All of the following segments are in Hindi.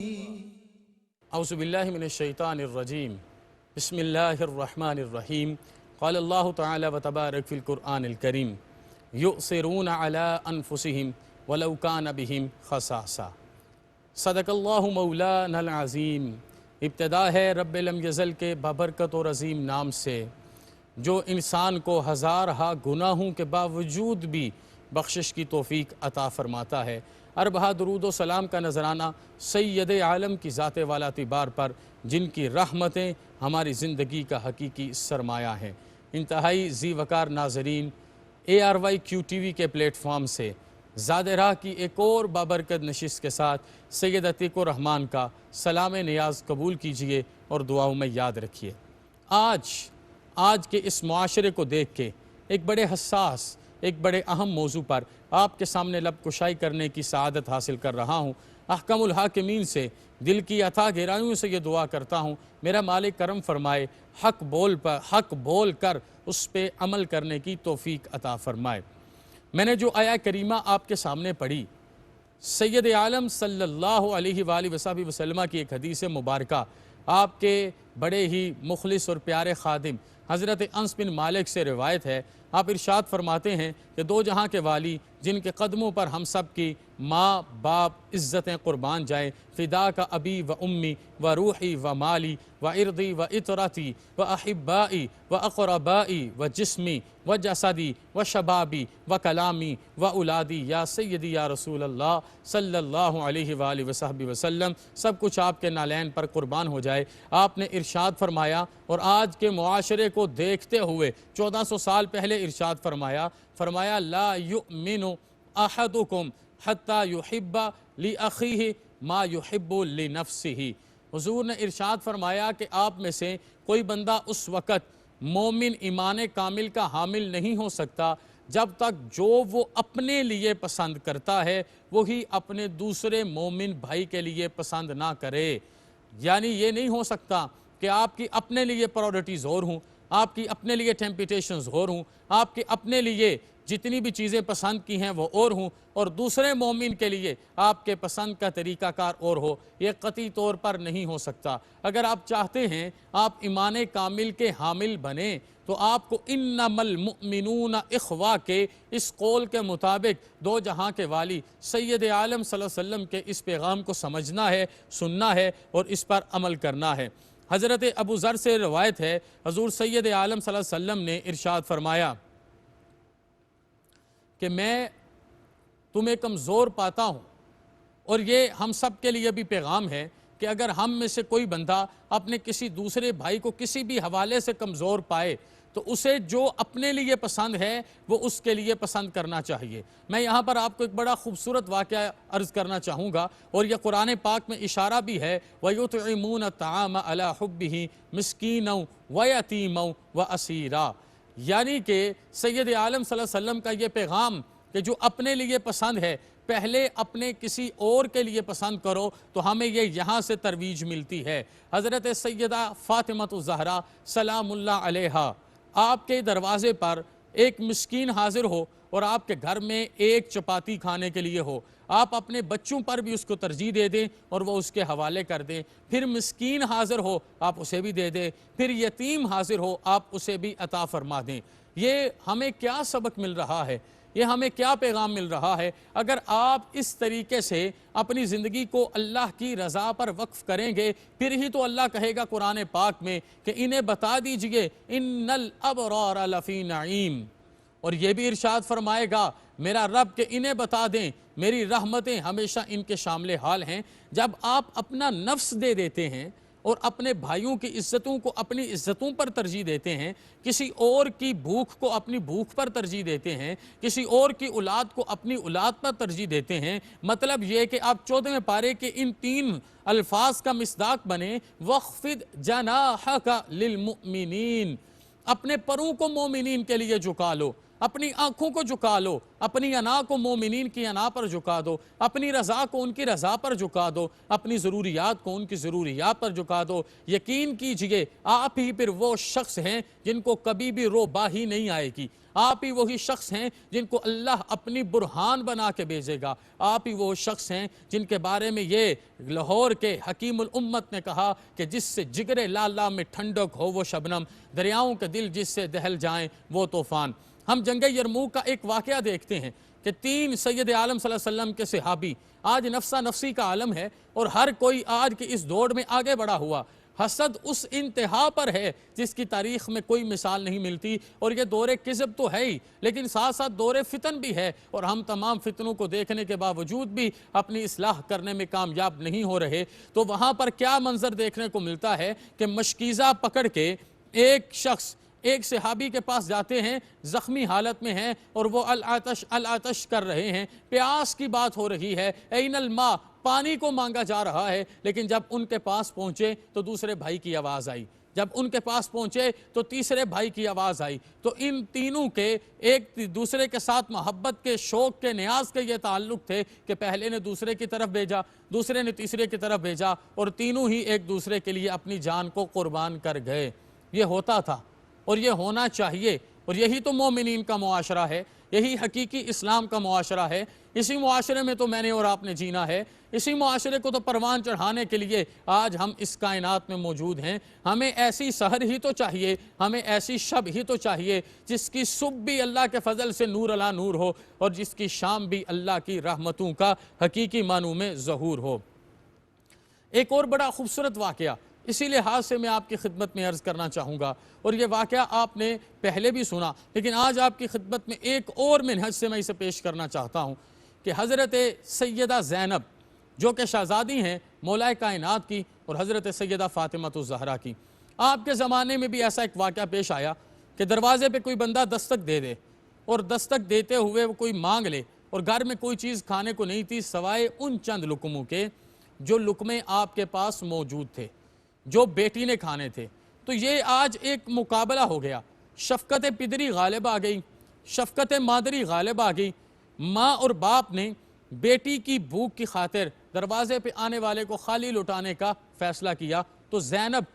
औज़ुबिल्लाहि मिनश्शैतानिर्रजीम बिस्मिल्लाहिर्रहमानिर्रहीम क़ालल्लाहु तआला व तबारक फ़िल क़ुरआनिल करीम युसिरून अला अनफुसिहिम वलौ कान बिहिम खसासा। सदक़ल्लाहु मौलानल अज़ीम। इब्तिदा है रब्बे लम यज़ल के बाबरकत और अज़ीम नाम से, जो इंसान को हज़ार हा गुनाहों के बावजूद भी बख्शिश की तौफ़ीक अता फ़रमाता है। अरबहा दुरूद व सलाम का नजराना सैयद आलम की ज़ात वाला तिबार पर, जिनकी रहमतें हमारी ज़िंदगी का हकीकी सरमाया हैं। इंतहाई ज़ी वकार नाज़रीन, ARYQ-TV के प्लेटफॉर्म से ज़ाद राह की एक और बाबरकत नशिस्त के साथ सैयद अतीक़ुर रहमान का सलाम नियाज़ कबूल कीजिए और दुआओं में याद रखिए। आज के इस मुआशरे को देख के एक बड़े हसास, एक बड़े अहम मौजू पर आपके सामने लब कुशाई करने की सआदत हासिल कर रहा हूँ। अहकमुल हाकिमीन से दिल की अथा गहराइयों से ये दुआ करता हूँ, मेरा मालिक करम फरमाए, हक बोल कर उस पर अमल करने की तौफीक अता फरमाए। मैंने जो आया करीमा आपके सामने पढ़ी, सैयद आलम सल्लल्लाहु अलैहि वसल्लम की एक हदीस मुबारका, आपके बड़े ही मुखलिस और प्यारे खादिम हज़रत अनस बिन मालिक से रिवायत है। आप इरशाद फरमाते हैं कि दो जहाँ के वाली, जिनके कदमों पर हम सब की माँ बाप इज़्ज़तें कुर्बान जाएँ, फ़िदा का अबी व उम्मी व रूही व माली व इर्दी व इतरती व अहिब्बाई व अक़रबाई व जिस्मी व जसदी व शबाबी व कलामी व उलादी या सय्यदी या रसूल अल्लाह सल्लल्लाहु अलैहि वसल्लम, सब कुछ आपके नालैन पर कुर्बान हो जाए। आपने इरशाद फरमाया, और आज के मुआशरे को देखते हुए 1400 साल पहले इरशाद फरमाया ला युमिनु अहदुकुम हत्ता युहिब्बा ली अखीही मा युहिब्बु ली नफ्सिही। हुजूर ने इरशाद फरमाया कि आप में से कोई बंदा उस वक़्त मोमिन ईमान कामिल का हामिल नहीं हो सकता जब तक जो वो अपने लिए पसंद करता है वही अपने दूसरे मोमिन भाई के लिए पसंद ना करे। यानी ये नहीं हो सकता कि आपकी अपने लिए प्रायोरिटीज़ और हों, आपकी अपने लिए टेम्पटेशंस और हों, आपके अपने लिए जितनी भी चीज़ें पसंद की हैं वो और हों, और दूसरे मोमिन के लिए आपके पसंद का तरीक़ाकार और हो। ये कतई तौर पर नहीं हो सकता। अगर आप चाहते हैं आप ईमान कामिल के हामिल बने तो आपको इन्नमल मुमिनून इख्वा के इस कौल के मुताबिक दो जहाँ के वाली सैयद आलम सल्लल्लाहु अलैहि वसल्लम के इस पैगाम को समझना है, सुनना है और इस पर अमल करना है। हज़रत अबू ज़र से रवायत है, हज़ूर सैयद आलम सल्लल्लाहु अलैहि वसल्लम ने इरशाद फरमाया कि मैं तुम्हें कमज़ोर पाता हूँ, और ये हम सब के लिए भी पैगाम है कि अगर हम में से कोई बंदा अपने किसी दूसरे भाई को किसी भी हवाले से कमज़ोर पाए तो उसे जो अपने लिए पसंद है वो उसके लिए पसंद करना चाहिए। मैं यहाँ पर आपको एक बड़ा खूबसूरत वाक़या अर्ज़ करना चाहूँगा, और यह कुरान पाक में इशारा भी है, वयुतइमून ताम अला हुब्बिही मिस्कीनौ व यतीमौ व असीरा। यानी कि सैयद आलम सल्लल्लाहु अलैहि वसल्लम का ये पैगाम कि जो अपने लिए पसंद है पहले अपने किसी और के लिए पसंद करो, तो हमें ये यहाँ से तरवीज मिलती है। हज़रत सैयदा फ़ातिमतुज़ ज़हरा सलामुल्लाह अलैहा, आपके दरवाज़े पर एक मिस्कीन हाजिर हो और आपके घर में एक चपाती खाने के लिए हो, आप अपने बच्चों पर भी उसको तरजीह दे दें और वो उसके हवाले कर दें। फिर मिस्कीन हाजिर हो आप उसे भी दे दें, फिर यतीम हाजिर हो आप उसे भी अता फरमा दें। ये हमें क्या सबक मिल रहा है, ये हमें क्या पैगाम मिल रहा है? अगर आप इस तरीके से अपनी ज़िंदगी को अल्लाह की रज़ा पर वक्फ़ करेंगे, फिर ही तो अल्लाह कहेगा कुरान पाक में कि इन्हें बता दीजिए इन्नल अबरार लफ़ी नईम, और ये भी इरशाद फरमाएगा मेरा रब के इन्हें बता दें मेरी रहमतें हमेशा इनके शामिल हाल हैं। जब आप अपना नफ्स दे देते हैं और अपने भाइयों की इज़्ज़तों को अपनी इज़्ज़तों पर तरजीह देते हैं, किसी और की भूख को अपनी भूख पर तरजीह देते हैं, किसी और की औलाद को अपनी औलाद पर तरजीह देते हैं, मतलब ये कि आप 14वें पारे के इन 3 अल्फाज का मिस्दाक बने, वख्फिद जनाहका लिल मुमिनीन, अपने परों को मोमिनीन के लिए झुका लो। अपनी आंखों को झुका लो, अपनी अना को मोमिनीन की अना पर झुका दो, अपनी रज़ा को उनकी रज़ा पर झुका दो, अपनी ज़रूरियात को उनकी ज़रूरियात पर झुका दो। यकीन कीजिए आप ही फिर वो शख्स हैं जिनको कभी भी रोबाही नहीं आएगी। आप ही वही शख्स हैं जिनको अल्लाह अपनी बुरहान बना के भेजेगा। आप ही वो शख्स हैं जिनके बारे में ये लाहौर के हकीमुल उम्मत ने कहा कि जिससे जिगरे लाला में ठंडक हो वो शबनम, दरियाओं के दिल जिससे दहल जाएं वो तूफ़ान। हम जंग यरमूक का एक वाक़या देखते हैं कि 3 सैयद आलम सल्लल्लाहु अलैहि वसल्लम के सहाबी, आज नफ्सा नफ्सी का आलम है और हर कोई आज की इस दौड़ में आगे बढ़ा हुआ। हसद उस इंतहा पर है जिसकी तारीख़ में कोई मिसाल नहीं मिलती, और ये दौरे किज़ब तो है ही, लेकिन साथ साथ दौरे फितन भी है, और हम तमाम फितनों को देखने के बावजूद भी अपनी इस्लाह करने में कामयाब नहीं हो रहे। तो वहाँ पर क्या मंजर देखने को मिलता है कि मशकीज़ा पकड़ के एक शख्स एक सहाबी के पास जाते हैं, ज़ख्मी हालत में हैं और वो अल आतश कर रहे हैं, प्यास की बात हो रही है, ऐनल मा, पानी को मांगा जा रहा है। लेकिन जब उनके पास पहुंचे तो दूसरे भाई की आवाज़ आई, जब उनके पास पहुंचे तो तीसरे भाई की आवाज़ आई। तो इन तीनों के एक दूसरे के साथ मोहब्बत के, शौक़ के, न्याज के ये ताल्लुक़ थे कि पहले ने दूसरे की तरफ भेजा, दूसरे ने तीसरे की तरफ भेजा, और तीनों ही एक दूसरे के लिए अपनी जान को कुर्बान कर गए। ये होता था और ये होना चाहिए, और यही तो मोमिनीन का मुआशरा है, यही हकीकी इस्लाम का मुआशरा है। इसी मुआशरे में तो मैंने और आपने जीना है, इसी मुआशरे को तो परवान चढ़ाने के लिए आज हम इस कायनात में मौजूद हैं। हमें ऐसी सहर ही तो चाहिए, हमें ऐसी शब ही तो चाहिए जिसकी सुबह भी अल्लाह के फजल से नूर अला नूर हो और जिसकी शाम भी अल्लाह की रहमतों का हकीकी मानू में ज़हूर हो। एक और बड़ा खूबसूरत वाक़या इसी लिहाज से मैं आपकी खिदमत में अर्ज़ करना चाहूँगा, और ये वाक़या आपने पहले भी सुना, लेकिन आज आपकी खिदमत में एक और मिनहज से मैं इसे पेश करना चाहता हूँ कि हज़रत सैयदा ज़ैनब जो कि शहज़ादी हैं मौलाए कायनात की, और हज़रत सैयदा फ़ातिमा ज़हरा की, आपके ज़माने में भी ऐसा एक वाक़या पेश आया कि दरवाज़े पे कोई बंदा दस्तक दे दे, और दस्तक देते हुए वो कोई मांग ले, और घर में कोई चीज़ खाने को नहीं थी सिवाय उन चंद लुकमों के जो लुकमे आपके पास मौजूद थे, जो बेटी ने खाने थे। तो ये आज एक मुकाबला हो गया, शफ़क़त पिदरी गालिब आ गई, शफ़क़त मादरी गालिब आ गई। माँ और बाप ने बेटी की भूख की खातिर दरवाज़े पे आने वाले को खाली लुटाने का फ़ैसला किया। तो ज़ैनब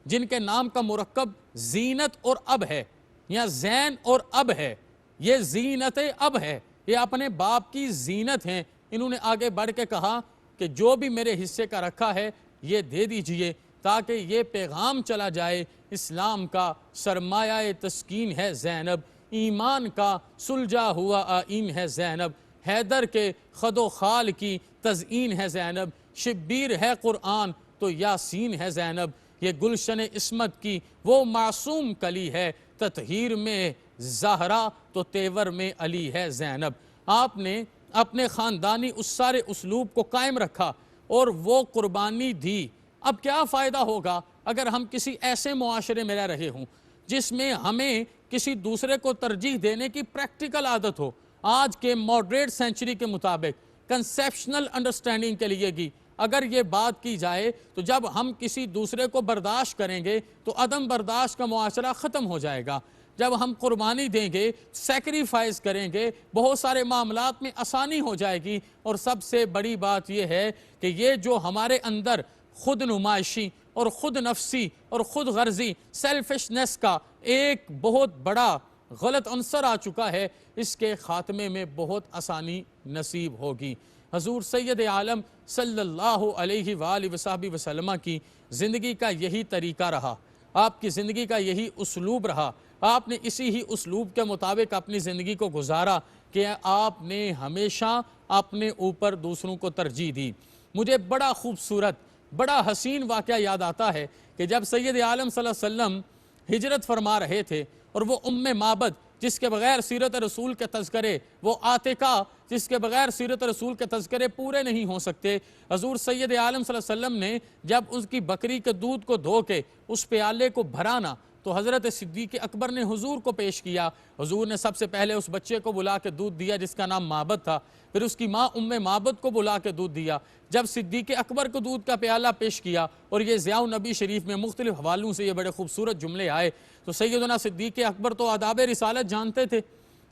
जिनके नाम का मुरक्कब ज़ीनत और अब है, या ज़ैन और अब है, ये ज़ीनत अब है, ये अपने बाप की ज़ीनत हैं। इन्होंने आगे बढ़ के कहा कि जो भी मेरे हिस्से का रखा है ये दे दीजिए, ताकि ये पैगाम चला जाए, इस्लाम का सरमाया तस्कीन है ज़ैनब, ईमान का सुलझा हुआ आइन है ज़ैनब, हैदर के खदो खाल की तज़ईन है ज़ैनब, शिब्बीर है क़ुरआन तो यासीन है ज़ैनब, ये गुलशन इस्मत की वो मासूम कली है, ततहीर में ज़हरा तो तेवर में अली है ज़ैनब। आपने अपने ख़ानदानी उस सारे उसलूब को कायम रखा और वो कुर्बानी दी। अब क्या फ़ायदा होगा अगर हम किसी ऐसे मुआशरे में रह रहे हों जिसमें हमें किसी दूसरे को तरजीह देने की प्रैक्टिकल आदत हो। आज के मॉडरेट सेंचुरी के मुताबिक कंसेप्शनल अंडरस्टैंडिंग के लिए की अगर ये बात की जाए तो जब हम किसी दूसरे को बर्दाश्त करेंगे तो अदम बर्दाश्त का मुआशरा ख़त्म हो जाएगा। जब हम कुर्बानी देंगे, सेक्रीफाइस करेंगे, बहुत सारे मामलात में आसानी हो जाएगी। और सबसे बड़ी बात यह है कि ये जो हमारे अंदर खुद नुमाइशी और ख़ुद नफसी और ख़ुद गर्जी सेल्फिशनेस का एक बहुत बड़ा गलत अंसर आ चुका है, इसके ख़ात्मे में बहुत आसानी नसीब होगी। हजूर सैयद आलम सल्लल्लाहु अलैहि वसल्लम की ज़िंदगी का यही तरीका रहा, आपकी ज़िंदगी का यही उसलूब रहा। आपने इसी ही उसलूब के मुताबिक अपनी ज़िंदगी को गुजारा कि आपने हमेशा अपने ऊपर दूसरों को तरजीह दी। मुझे बड़ा खूबसूरत, बड़ा हसीन वाक़या याद आता है कि जब सैयद आलम सल्लल्लाहु अलैहि वसल्लम हिजरत फरमा रहे थे और वो उम्मे माबद जिसके बग़ैर सीरत रसूल के तज़किरे, वो आतिका जिसके बग़ैर सीरत रसूल के तज़किरे पूरे नहीं हो सकते, हजूर सैयद आलम सल्लल्लाहु अलैहि वसल्लम ने जब उसकी बकरी के दूध को धो के उस प्याले को भराना तो हज़रत सिद्दीक़ अकबर ने हुजूर को पेश किया। हुजूर ने सबसे पहले उस बच्चे को बुला के दूध दिया जिसका नाम माबद था, फिर उसकी माँ उम्मे माबद को बुला के दूध दिया। जब सिद्दीक़ अकबर को दूध का प्याला पेश किया, और ये ज़ियाउन नबी शरीफ में मुख्तलिफ हवालों से ये बड़े खूबसूरत जुमले आए, तो सैयदना सिद्दीक़ अकबर तो आदाब रिसालत जानते थे।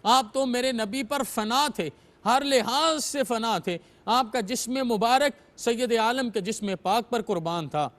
आप तो मेरे नबी पर फना थे, हर लिहाज से फना थे। आपका जिस्म मुबारक सैयद आलम के जिस्म पाक पर कुर्बान था,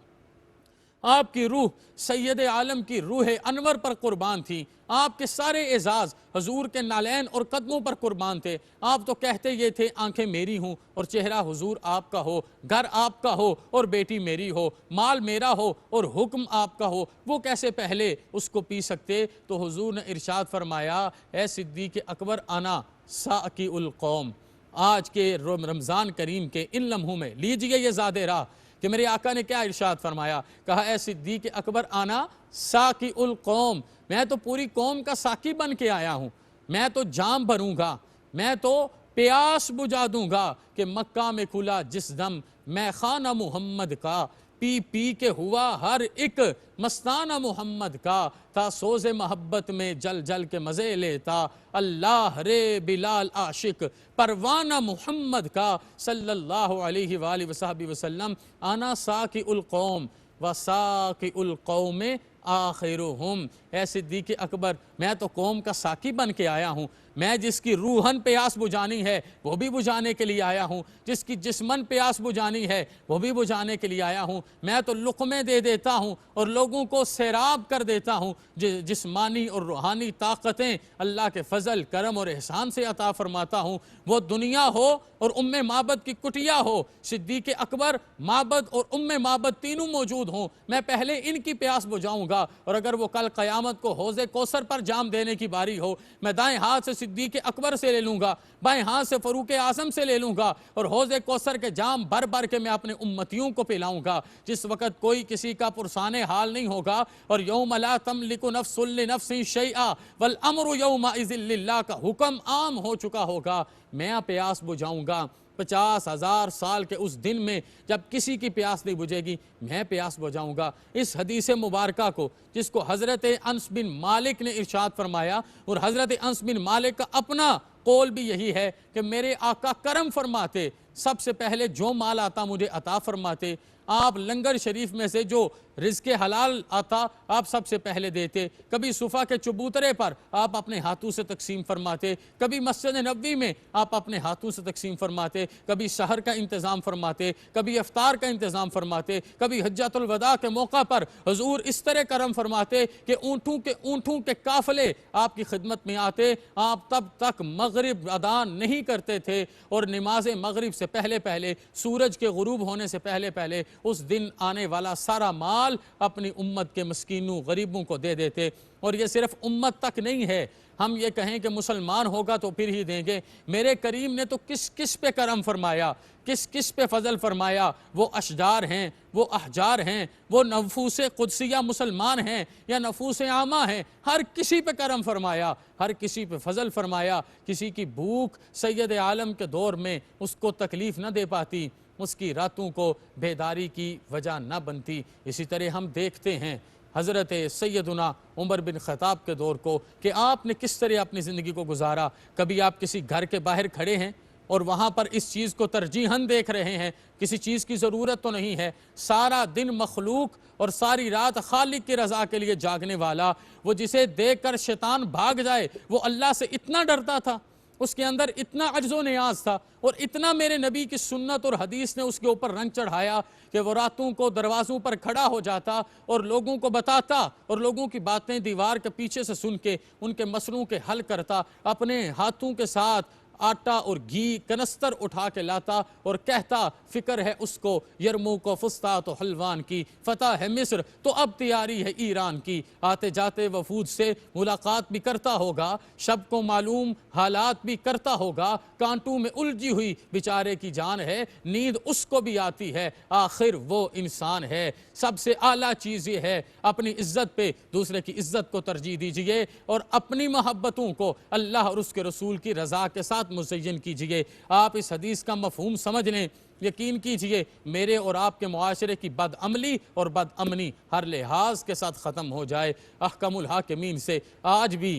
आपकी रूह सैयद आलम की रूह अनवर पर कुर्बान थी, आपके सारे एजाज हुजूर के नालैन और कदमों पर कुर्बान थे। आप तो कहते ये थे आंखें मेरी हूँ और चेहरा हुजूर आपका हो, घर आपका हो और बेटी मेरी हो, माल मेरा हो और हुक्म आपका हो, वो कैसे पहले उसको पी सकते? तो हुजूर ने इरशाद फरमाया, ए सिद्दीक़ अकबर अना साकी उल कौम। आज के रमज़ान करीम के इन लम्हों में लीजिए ये ज़ादे राह कि मेरे आका ने क्या इरशाद फरमाया, कहा ए सिद्दीक़ अकबर आना साकी उल कौम, मैं तो पूरी कौम का साकी बन के आया हूँ, मैं तो जाम भरूंगा, मैं तो प्यास बुझा दूंगा कि मक्का में खुला जिस दम मैं खाना मोहम्मद का, पी पी के हुआ हर एक मस्ताना मोहम्मद का, था सोज़े मोहब्बत में जल जल के मज़े लेता, अल्लाह रे बिलाल आशिक परवाना मोहम्मद का सल्लल्लाहु अलैहि वसल्लम। आना साकी उल कौम व साकी उल कौम आखिरुहुम। ए सिद्दीक़ अकबर, मैं तो कौम का साकी बन के आया हूँ, मैं जिसकी रूहन प्यास बुझानी है वो भी बुझाने के लिए आया हूँ, जिसकी जिस्मन प्यास बुझानी है वो भी बुझाने के लिए आया हूँ। मैं तो लुक़मे दे देता हूँ और लोगों को सैराब कर देता हूँ। जिस्मानी और रूहानी ताकतें अल्लाह के फ़ज़ल करम और एहसान से अता फरमाता हूँ। वो दुनिया हो और उम्मे माबद की कुटिया हो, सिद्दीक़ अकबर माबद और उम्मे माबद तीनों मौजूद हों, मैं पहले इनकी प्यास बुझाऊँगा। और अगर वो कल क़यामत को हौज़े कौसर पर जाम देने की बारी हो, मैं दाएँ हाथ से सिद्दीक़ अकबर से ले लूँगा, बाएँ हाथ से फ़रूक आज़म से ले लूँगा और हौज़े कौसर के जाम भर भर के मैं अपने उम्मतियों को पिलाऊँगा। जिस वक़्त कोई किसी का पुरसाने हाल नहीं होगा और यौम ला तमलिकु नफ्सुन लिनफ्सिन शैआ वल अम्रु यौमइज़िन लिल्लाह का हुक्म आम हो चुका होगा, मैं प्यास बुझाऊँगा। 50,000 साल के उस दिन में जब किसी की प्यास नहीं बुझेगी, मैं प्यास बुझाऊँगा। इस हदीस मुबारका को जिसको हज़रत अनस बिन मालिक ने इरशाद फरमाया, और हज़रत अनस बिन मालिक का अपना कौल भी यही है कि मेरे आका करम फरमाते, सबसे पहले जो माल आता मुझे अता फरमाते, आप लंगर शरीफ में से जो रिज़्क़ हलाल आता आप सबसे पहले देते, कभी सुफ़ा के चबूतरे पर आप अपने हाथों से तकसीम फरमाते, कभी मस्जिद नबवी में आप अपने हाथों से तकसीम फरमाते, कभी शहर का इंतज़ाम फरमाते, कभी इफ्तार का इंतज़ाम फरमाते, कभी हज्जतुल वदा के मौका पर हुजूर इस तरह करम फरमाते कि ऊँटों के काफ़िले आपकी खिदमत में आते। आप तब तक मगरिब अदान नहीं करते थे और नमाज मगरिब से पहले पहले, सूरज के गुरूब होने से पहले पहले उस दिन आने वाला सारा माल अपनी उम्मत के मस्कीनों गरीबों को दे देते। और ये सिर्फ उम्मत तक नहीं है, हम ये कहें कि मुसलमान होगा तो फिर ही देंगे, मेरे करीम ने तो किस किस पे करम फरमाया, किस किस पे फजल फरमाया। वो अशजार हैं, वो अहजार हैं, वो नफूस कुदसिया मुसलमान हैं या नफूस आमा हैं, हर किसी पे करम फरमाया, हर किसी पे फजल फरमाया। किसी की भूख सैयद आलम के दौर में उसको तकलीफ़ न दे पाती, उसकी रातों को बेदारी की वजह न बनती। इसी तरह हम देखते हैं हज़रत सैयदुना उमर बिन ख़त्ताब के दौर को कि आपने किस तरह अपनी ज़िंदगी को गुजारा। कभी आप किसी घर के बाहर खड़े हैं और वहाँ पर इस चीज़ को तरजीहन देख रहे हैं, किसी चीज़ की ज़रूरत तो नहीं है, सारा दिन मखलूक और सारी रात खालिक की रज़ा के लिए जागने वाला, वो जिसे देख कर शैतान भाग जाए, वो अल्लाह से इतना डरता था, उसके अंदर इतना अज्ज़ो नियाज था और इतना मेरे नबी की सुन्नत और हदीस ने उसके ऊपर रंग चढ़ाया कि वो रातों को दरवाज़ों पर खड़ा हो जाता और लोगों को बताता और लोगों की बातें दीवार के पीछे से सुन के उनके मसलों के हल करता, अपने हाथों के साथ आटा और घी कनस्तर उठा के लाता और कहता फ़िक्र है उसको यरमू को फुस्ता तो हलवान की, फ़तह है मिस्र तो अब तैयारी है ईरान की। आते जाते वफूद से मुलाकात भी करता होगा, शब को मालूम हालात भी करता होगा, कांटों में उलझी हुई बेचारे की जान है, नींद उसको भी आती है, आखिर वो इंसान है। सबसे आला चीज़ ये है अपनी इज़्ज़त पे दूसरे की इज़्ज़त को तरजीह दीजिए और अपनी मोहब्बतों को अल्लाह और उसके रसूल की रज़ा के साथ मुज़य्यन कीजिए। आप इस हदीस का मफ़हूम समझ लें, यकीन कीजिए मेरे और आपके मुआशरे की बदअमली और बदअमनी हर लिहाज के साथ ख़त्म हो जाए। अहकमुल हाकिमीन से आज भी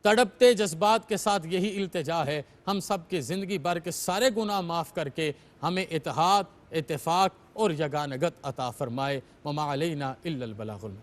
तड़पते जज्बात के साथ यही इल्तिजा है, हम सब की ज़िंदगी भर के सारे गुनाह माफ़ करके हमें इत्तेहाद, इत्तेफाक और यगानगत अता फ़रमाए। वमा अलैना इल्लल बलागुल।